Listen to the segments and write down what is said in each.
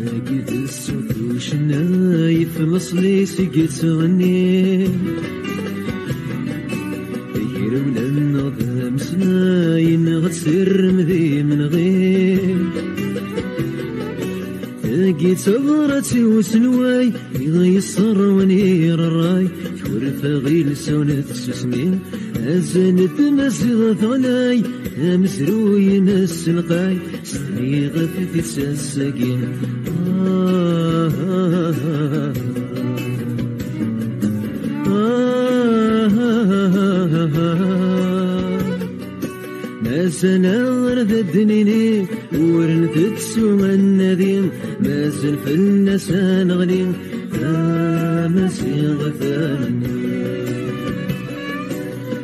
قد الصوت وشنايف مصلي سقيت غني غير ولا النظام سناين غتسر مذي من غير لقيت صبرتي وسنواي يغيصر ونير الراي تورث غير سونة سسمين أزنت مسيغ ثناي مسروي نس القاي سني غفت سساقين ناسنا غرد الدنيني ورنت تسوم النديم مازل في الناس نغلين مسيغ ثاني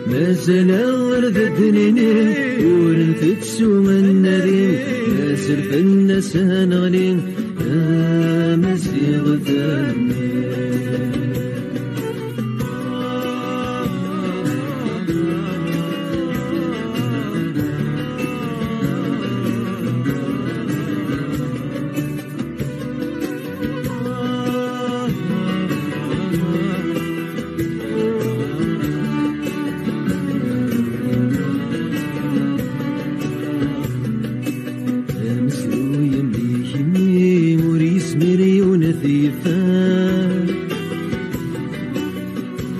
مازل غرد الدنيني ورنت تسوم النديم مازل في الناس نغلين مسيغ ثاني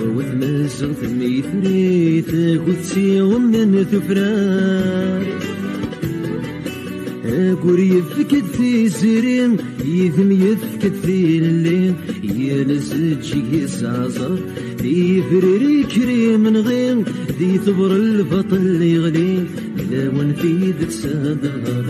وذمزغ الميثري تاخذتي ومن تفرار أقول يفكد في سرين يثم يفكد في الليل ينسج يسعصر ذي فريري كريم من غير ذي ثبر البطل يغلي لا ونفيد تسادر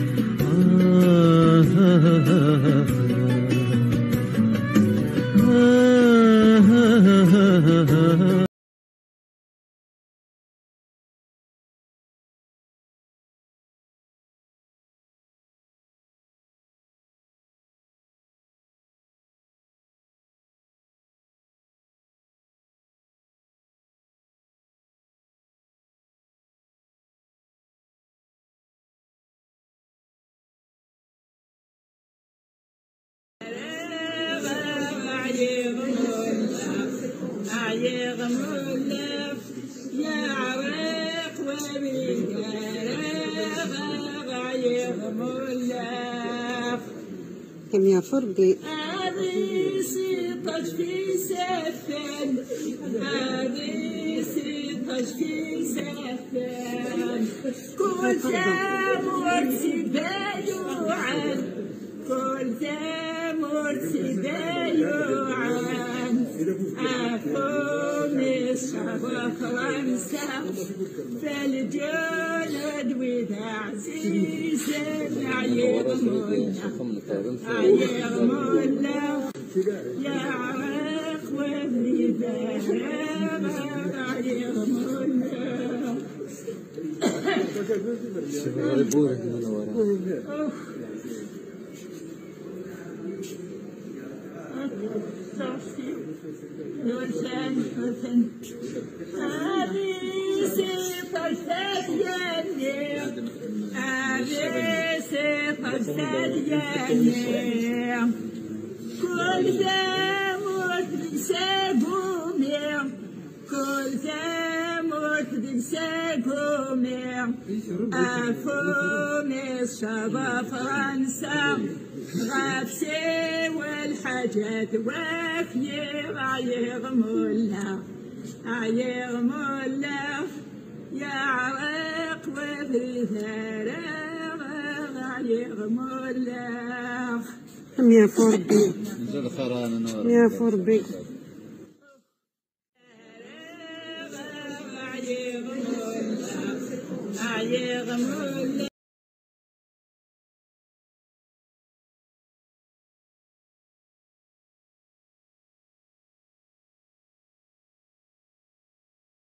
يا عريق كم يا فرقي عريسي طج في سفن عريسي طج في سفن كل ثمر سبايوعا كل ثمر سبايوعا أكون الشعب فرنسا فالجلد وذا عزيزا عيغمونا عيغمونا يا عراق وابني ذهب عيغمونا نورسان حسن عريسي فرساني عريسي فرساني كل ثمرت بساقومي كل ثمرت بساقومي أفومي الشباب فرنسا غابسي والحاجات وافية عيغمولا عيغمولا يا عراق وذري ثراغ عيغمولا يا فربي يا فربي عيغمولا